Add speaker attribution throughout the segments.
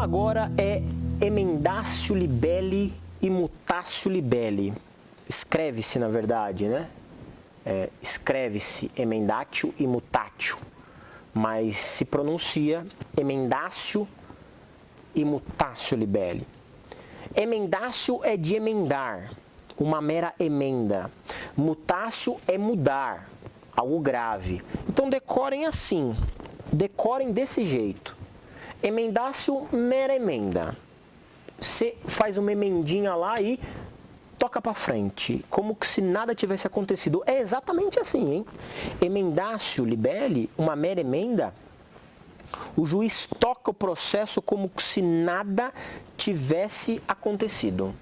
Speaker 1: tema agora é emendatio libelli e mutatio libelli. Escreve-se, na verdade, né? Escreve-se emendatio e mutatio, mas se pronuncia emendatio e mutatio libelli. Emendatio é de emendar, uma mera emenda. Mutatio é mudar, algo grave. Então decorem assim, decorem desse jeito. Emendatio, mera emenda. Você faz uma emendinha lá e toca para frente, como se nada tivesse acontecido. É exatamente assim, hein? Emendatio libelli, uma mera emenda, o juiz toca o processo como se nada tivesse acontecido.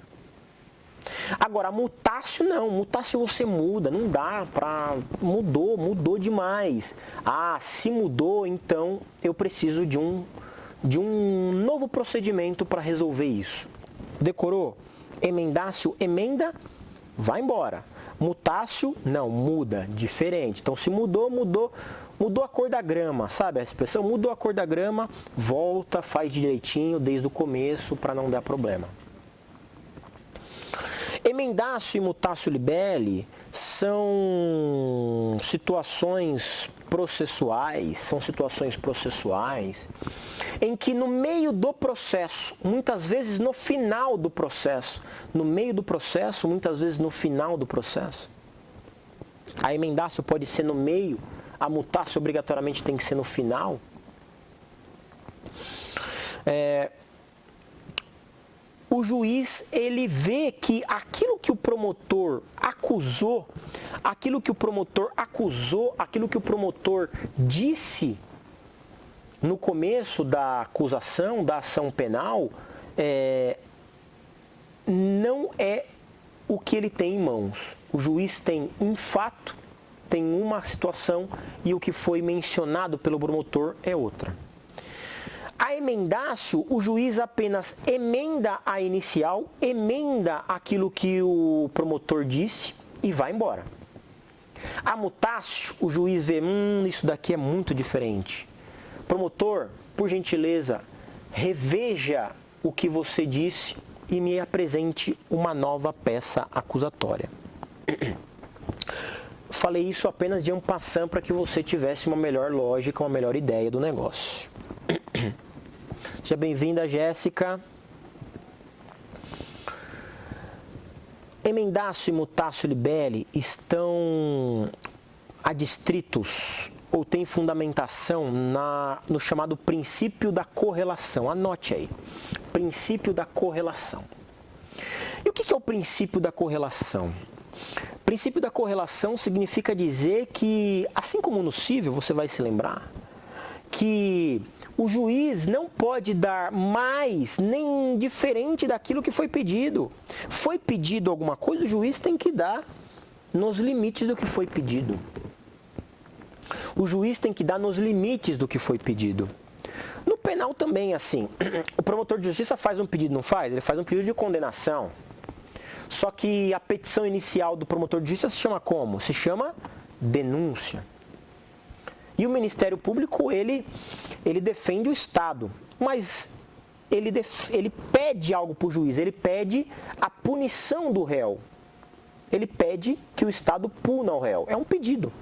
Speaker 1: Agora, mutatio não, mutatio você muda, não dá pra... Mudou demais. Ah, se mudou, então eu preciso de um novo procedimento para resolver isso. Decorou? Emendatio, emenda, vai embora. Mutatio, não, muda, diferente. Então, se mudou a cor da grama, sabe a expressão? Mudou a cor da grama, volta, faz direitinho desde o começo para não dar problema. Emendatio e mutatio libelli são situações processuais, em que no meio do processo, muitas vezes no final do processo, muitas vezes no final do processo, a emendatio pode ser no meio, a mutatio obrigatoriamente tem que ser no final. O juiz, ele vê que aquilo que o promotor acusou, aquilo que o promotor disse no começo da acusação, da ação penal, não é o que ele tem em mãos. O juiz tem um fato, tem uma situação e o que foi mencionado pelo promotor é outra. A emendatio, o juiz apenas emenda a inicial, emenda aquilo que o promotor disse e vai embora. A mutatio, o juiz vê, isso daqui é muito diferente. Promotor, por gentileza, reveja o que você disse e me apresente uma nova peça acusatória. Falei isso apenas de en passant para que você tivesse uma melhor lógica, uma melhor ideia do negócio. Seja bem-vinda, Jéssica. Emendatio e mutatio libelli estão adstritos ou têm fundamentação no chamado princípio da correlação. Anote aí. Princípio da correlação. E o que é o princípio da correlação? Princípio da correlação significa dizer que, assim como no cível, você vai se lembrar, que o juiz não pode dar mais nem diferente daquilo que foi pedido. Foi pedido alguma coisa, o juiz tem que dar nos limites do que foi pedido. O juiz tem que dar nos limites do que foi pedido. No penal também, assim, o promotor de justiça faz um pedido, não faz? Ele faz um pedido de condenação. Só que a petição inicial do promotor de justiça se chama como? Se chama denúncia. E o Ministério Público, ele defende o Estado, mas ele pede algo para o juiz, ele pede a punição do réu. Ele pede que o Estado puna o réu. É um pedido.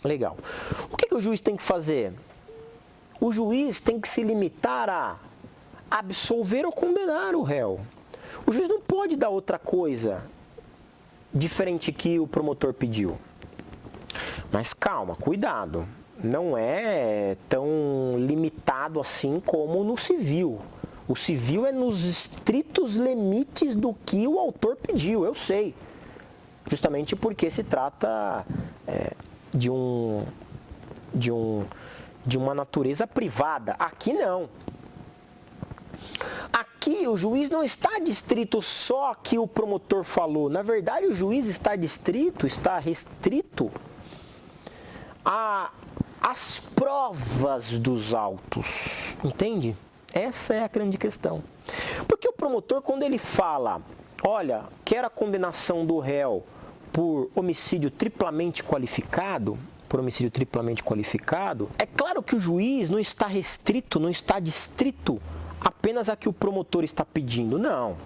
Speaker 1: Legal. O que o juiz tem que fazer? O juiz tem que se limitar a absolver ou condenar o réu. O juiz não pode dar outra coisa diferente que o promotor pediu. Mas calma, cuidado, não é tão limitado assim como no civil. O civil é nos estritos limites do que o autor pediu, eu sei. Justamente porque se trata de uma natureza privada. Aqui não. Aqui o juiz não está adstrito só que o promotor falou. Na verdade, o juiz está restrito às provas dos autos. Entende? Essa é a grande questão. Porque o promotor, quando ele fala, olha, quero a condenação do réu por homicídio triplamente qualificado, por homicídio triplamente qualificado, é claro que o juiz não está restrito, não está distrito apenas a que o promotor está pedindo. Não.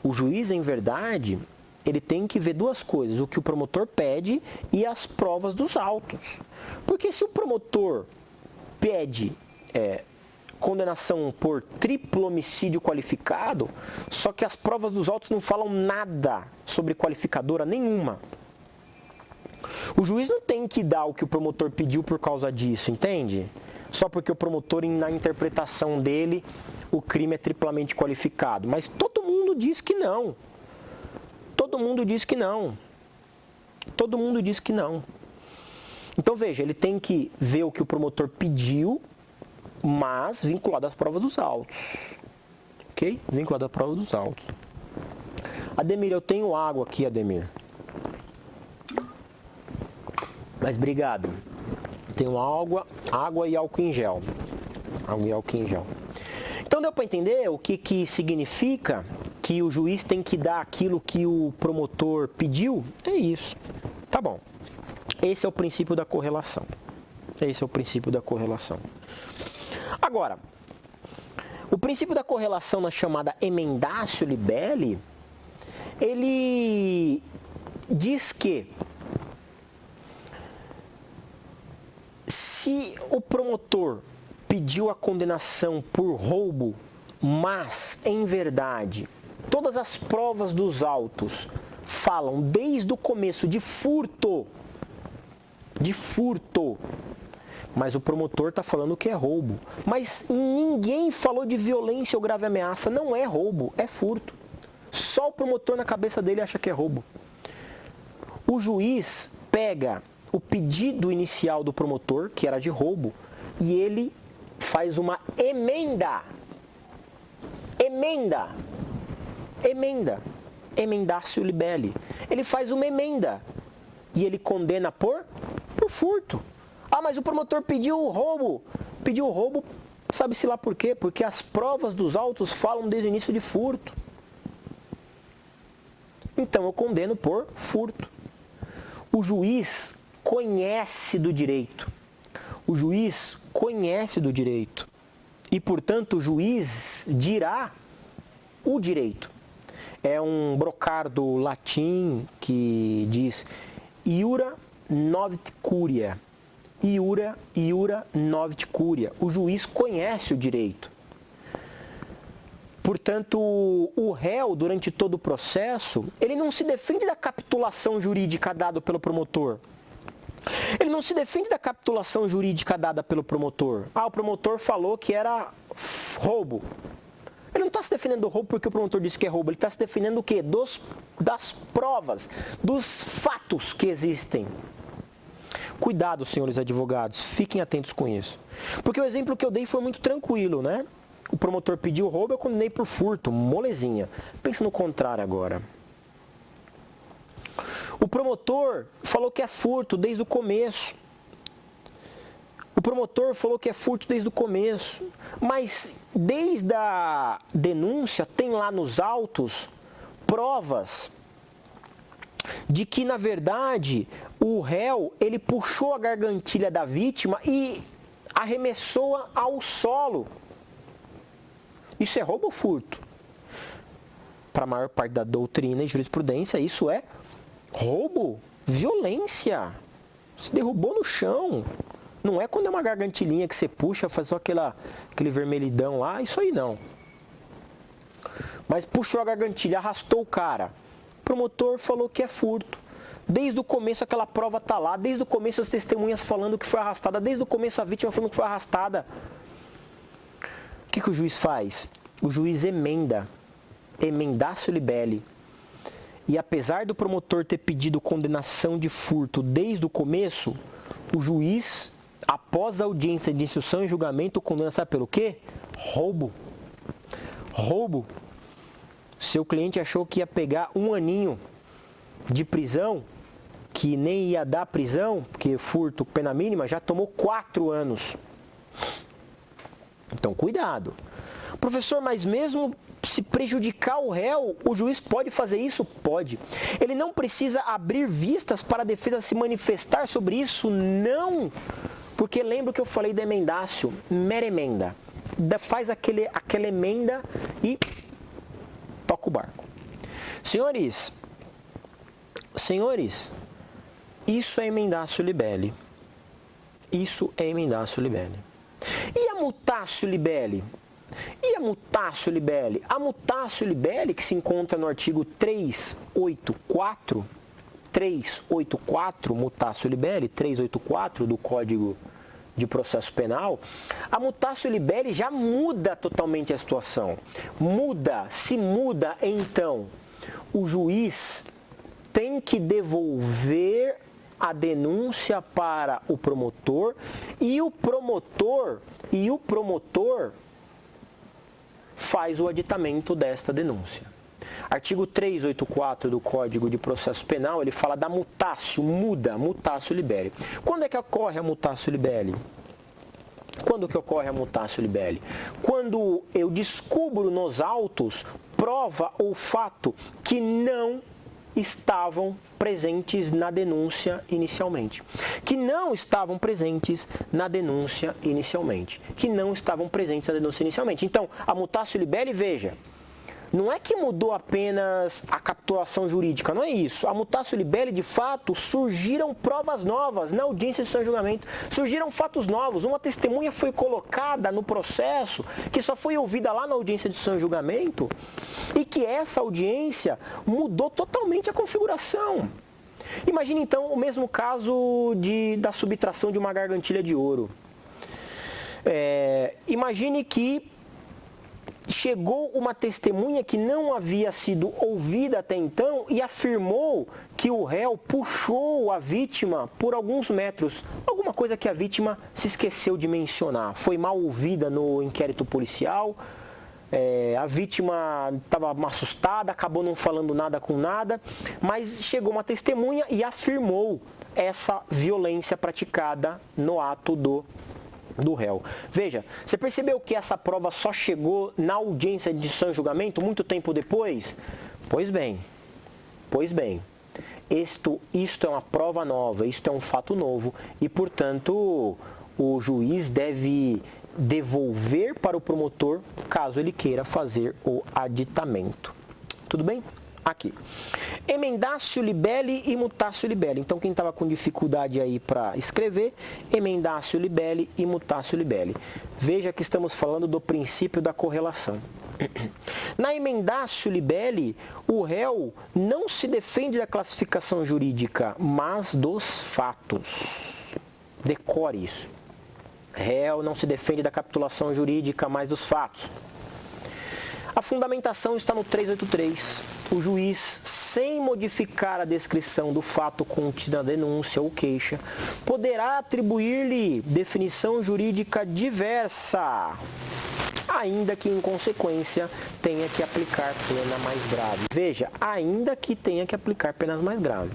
Speaker 1: O juiz, em verdade, ele tem que ver duas coisas, o que o promotor pede e as provas dos autos. Porque se o promotor pede condenação por triplo homicídio qualificado, só que as provas dos autos não falam nada sobre qualificadora nenhuma, o juiz não tem que dar o que o promotor pediu por causa disso, entende? Só porque o promotor, na interpretação dele, o crime é triplamente qualificado. Mas todo mundo diz que não. Todo mundo diz que não. Todo mundo diz que não. Então veja, ele tem que ver o que o promotor pediu, mas vinculado às provas dos autos. Ok? Vinculado à prova dos autos. Ademir, eu tenho água aqui, Ademir. Mas obrigado. Tenho água e álcool em gel. Água e álcool em gel. Então deu para entender o que significa que o juiz tem que dar aquilo que o promotor pediu? É isso. Tá bom. Esse é o princípio da correlação. Esse é o princípio da correlação. Agora, o princípio da correlação na chamada emendatio libelli, ele diz que se o promotor pediu a condenação por roubo, mas, em verdade, todas as provas dos autos falam desde o começo de furto, mas o promotor está falando que é roubo. Mas ninguém falou de violência ou grave ameaça, não é roubo, é furto. Só o promotor na cabeça dele acha que é roubo. O juiz pega o pedido inicial do promotor, que era de roubo, e ele faz uma emenda. Emendatio libelli. Ele faz uma emenda e ele condena por furto. Ah, mas o promotor pediu roubo. Pediu roubo, sabe-se lá por quê? Porque as provas dos autos falam desde o início de furto. Então eu condeno por furto. O juiz conhece do direito. O juiz conhece do direito. E, portanto, o juiz dirá o direito. É um brocardo latim que diz iura novit curia. Iura novit curia. O juiz conhece o direito. Portanto, o réu, durante todo o processo, ele não se defende da capitulação jurídica dada pelo promotor. Ele não se defende da capitulação jurídica dada pelo promotor. Ah, o promotor falou que era roubo. Ele não está se defendendo do roubo porque o promotor disse que é roubo. Ele está se defendendo do quê? Das provas, dos fatos que existem. Cuidado, senhores advogados, fiquem atentos com isso. Porque o exemplo que eu dei foi muito tranquilo, né? O promotor pediu roubo, eu condenei por furto, molezinha. Pensa no contrário agora. O promotor falou que é furto desde o começo. O promotor falou que é furto desde o começo. Mas desde a denúncia, tem lá nos autos provas de que, na verdade, o réu, ele puxou a gargantilha da vítima e arremessou-a ao solo. Isso é roubo ou furto? Para a maior parte da doutrina e jurisprudência, isso é roubo, violência. Se derrubou no chão. Não é quando é uma gargantilhinha que você puxa, faz só aquele vermelhidão lá, isso aí não. Mas puxou a gargantilha, arrastou o cara. O promotor falou que é furto. Desde o começo aquela prova está lá, desde o começo as testemunhas falando que foi arrastada, desde o começo a vítima falando que foi arrastada. O que o juiz faz? O juiz emendatio libelli. E apesar do promotor ter pedido condenação de furto desde o começo, o juiz, após a audiência de instrução e julgamento, condena, sabe pelo quê? Roubo. Roubo. Seu cliente achou que ia pegar 1 aninho de prisão, que nem ia dar prisão, porque furto, pena mínima, já tomou 4 anos. Então, cuidado. Professor, mas mesmo se prejudicar o réu, o juiz pode fazer isso? Pode. Ele não precisa abrir vistas para a defesa se manifestar sobre isso? Não. Porque lembra que eu falei da emendácio, mera emenda. Faz aquela emenda e toca o barco. Senhores, isso é emendácio libelli. Isso é emendácio libelli. E a mutácio libelli? A mutácio libelli, que se encontra no artigo 384, mutácio libelli, 384 do Código de Processo Penal, a mutácio libelli já muda totalmente a situação. Se muda, então, o juiz tem que devolver a denúncia para o promotor e o promotor faz o aditamento desta denúncia. Artigo 384 do Código de Processo Penal, ele fala da mutácio libelli. Quando é que ocorre a mutácio libelli? Quando eu descubro nos autos prova ou fato que não estavam presentes na denúncia inicialmente. Então, a mutácio libelli, veja, não é que mudou apenas a capitulação jurídica, não é isso. A mutácio libelli, de fato, surgiram provas novas na audiência de São Julgamento. Surgiram fatos novos. Uma testemunha foi colocada no processo que só foi ouvida lá na audiência de São Julgamento e que essa audiência mudou totalmente a configuração. Imagine, então, o mesmo caso da subtração de uma gargantilha de ouro. Imagine que chegou uma testemunha que não havia sido ouvida até então e afirmou que o réu puxou a vítima por alguns metros. Alguma coisa que a vítima se esqueceu de mencionar. Foi mal ouvida no inquérito policial. A vítima estava assustada, acabou não falando nada com nada, mas chegou uma testemunha e afirmou essa violência praticada no ato do réu. Veja, você percebeu que essa prova só chegou na audiência de São Julgamento muito tempo depois? Pois bem, isto é uma prova nova, isto é um fato novo e, portanto, o juiz deve devolver para o promotor caso ele queira fazer o aditamento. Tudo bem? Aqui. Emendácio libelli e mutácio libelli. Então, quem estava com dificuldade aí para escrever, emendácio libelli e mutácio libelli. Veja que estamos falando do princípio da correlação. Na emendácio libelli, o réu não se defende da classificação jurídica, mas dos fatos. Decore isso. Réu não se defende da capitulação jurídica, mas dos fatos. A fundamentação está no 383. O juiz, sem modificar a descrição do fato contido na denúncia ou queixa, poderá atribuir-lhe definição jurídica diversa, ainda que, em consequência, tenha que aplicar pena mais grave. Veja, ainda que tenha que aplicar penas mais graves.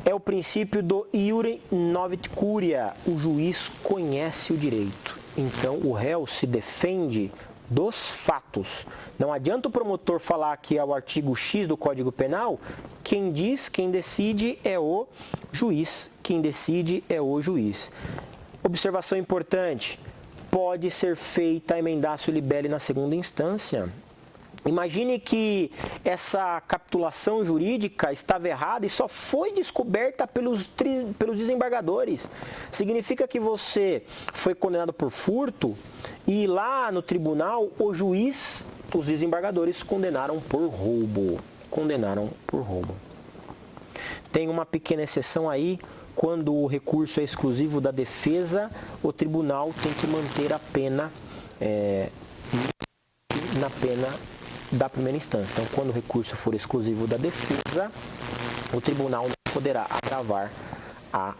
Speaker 1: É o princípio do iure novit curia. O juiz conhece o direito. Então, o réu se defende dos fatos. Não adianta o promotor falar que é o artigo X do Código Penal. Quem decide é o juiz. Observação importante. Pode ser feita a emendácio libelli na segunda instância. Imagine que essa capitulação jurídica estava errada e só foi descoberta pelos desembargadores. Significa que você foi condenado por furto e lá no tribunal os desembargadores condenaram por roubo. Tem uma pequena exceção aí. Quando o recurso é exclusivo da defesa, o tribunal tem que manter a pena na pena da primeira instância. Então, quando o recurso for exclusivo da defesa, o tribunal não poderá agravar a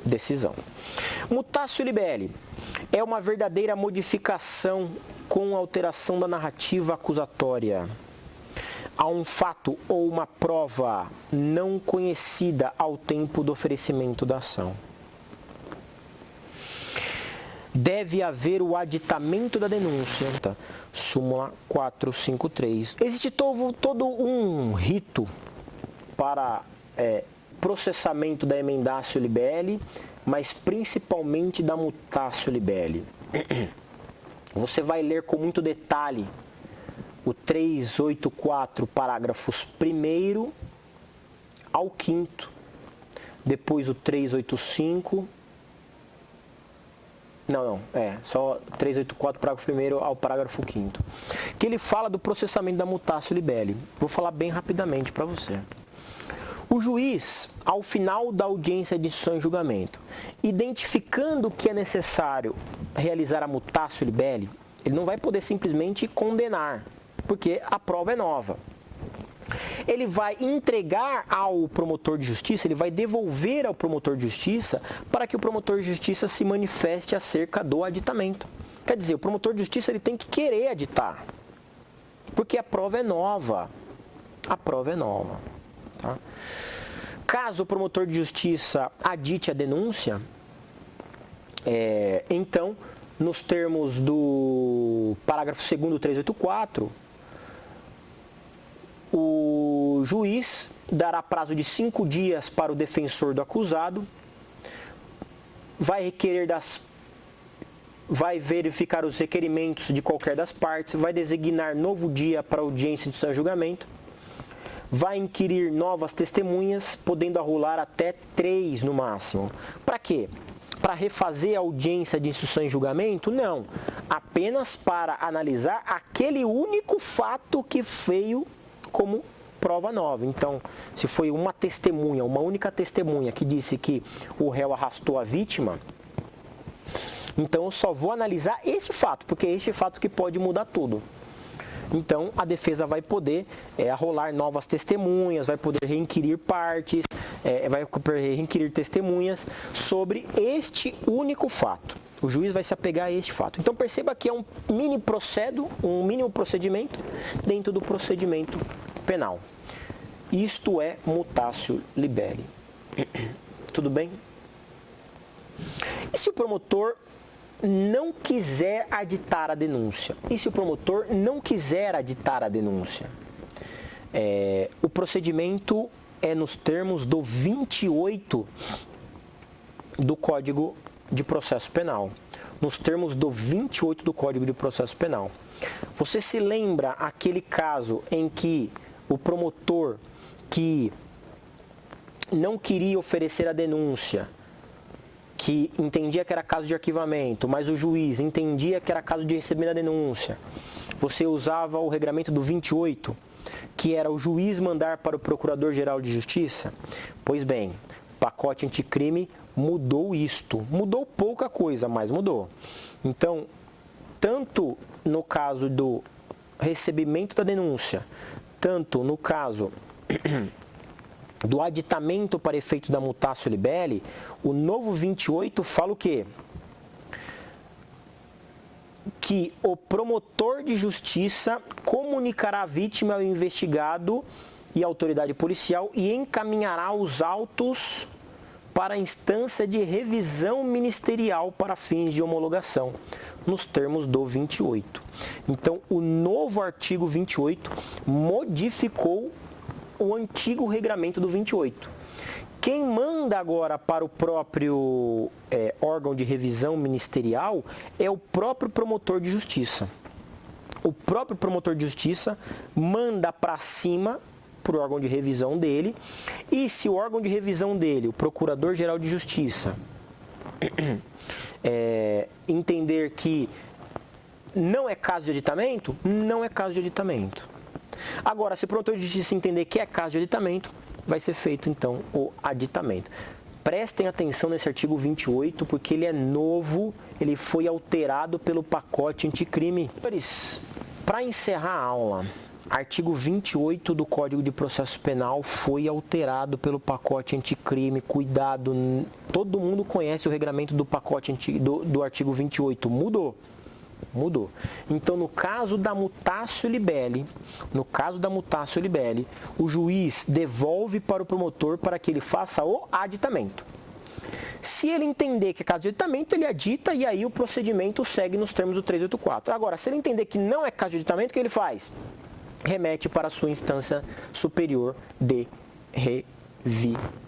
Speaker 1: decisão. Mutácio libelli é uma verdadeira modificação com alteração da narrativa acusatória a um fato ou uma prova não conhecida ao tempo do oferecimento da ação. deve haver o aditamento da denúncia. Tá? Súmula 453. Existe todo um rito para processamento da emendatio libelli, mas principalmente da mutatio libelli. Você vai ler com muito detalhe o 384, parágrafos 1º ao 5º, depois o 385, só 384, parágrafo 1º ao parágrafo 5º, que ele fala do processamento da mutatio libelli. Vou falar bem rapidamente para você. O juiz, ao final da audiência de instrução e julgamento, identificando que é necessário realizar a mutatio libelli, ele não vai poder simplesmente condenar, porque a prova é nova. Ele vai entregar ao promotor de justiça, ele vai devolver ao promotor de justiça para que o promotor de justiça se manifeste acerca do aditamento. Quer dizer, o promotor de justiça ele tem que querer aditar, porque a prova é nova. A prova é nova. Tá? Caso o promotor de justiça adite a denúncia, então, nos termos do parágrafo 2º do 384, o juiz dará prazo de 5 dias para o defensor do acusado, vai verificar os requerimentos de qualquer das partes, vai designar novo dia para audiência de instrução e julgamento, vai inquirir novas testemunhas, podendo arrolar até 3 no máximo. Para quê? Para refazer a audiência de instrução e julgamento? Não. Apenas para analisar aquele único fato que veio como prova nova. Então, se foi uma única testemunha que disse que o réu arrastou a vítima, então eu só vou analisar esse fato, porque é este fato que pode mudar tudo. Então, a defesa vai poder arrolar novas testemunhas, vai poder reinquirir partes, vai poder reinquirir testemunhas sobre este único fato. O juiz vai se apegar a este fato. Então, perceba que é um mínimo procedimento dentro do procedimento penal. Isto é mutatio libelli. Tudo bem? E se o promotor não quiser aditar a denúncia? E se o promotor não quiser aditar a denúncia? O procedimento é nos termos do 28 do Código de Processo Penal. Nos termos do 28 do Código de Processo Penal. Você se lembra aquele caso em que o promotor que não queria oferecer a denúncia, que entendia que era caso de arquivamento, mas o juiz entendia que era caso de recebimento da denúncia, você usava o regramento do 28, que era o juiz mandar para o Procurador-Geral de Justiça? Pois bem, pacote anticrime mudou isto. Mudou pouca coisa, mas mudou. Então, tanto no caso do recebimento da denúncia, tanto no caso do aditamento para efeitos da mutatio libelli, o novo 28 fala o quê? Que o promotor de justiça comunicará a vítima ao investigado e à autoridade policial e encaminhará os autos para a instância de revisão ministerial para fins de homologação, nos termos do 28. Então, o novo artigo 28 modificou o antigo regramento do 28. Quem manda agora para o próprio órgão de revisão ministerial é o próprio promotor de justiça. O próprio promotor de justiça manda para cima para o órgão de revisão dele, e se o órgão de revisão dele, o Procurador-Geral de Justiça, entender que não é caso de aditamento, não é caso de aditamento. Agora, se o promotor de justiça entender que é caso de aditamento, vai ser feito então o aditamento. Prestem atenção nesse artigo 28, porque ele é novo, ele foi alterado pelo pacote anticrime. Para encerrar a aula, artigo 28 do Código de Processo Penal foi alterado pelo pacote anticrime. Cuidado, todo mundo conhece o regramento do pacote do artigo 28. Mudou. Então, no caso da mutatio libelli, o juiz devolve para o promotor para que ele faça o aditamento. Se ele entender que é caso de aditamento, ele adita e aí o procedimento segue nos termos do 384. Agora, se ele entender que não é caso de aditamento, o que ele faz? Remete para a sua instância superior de revisão.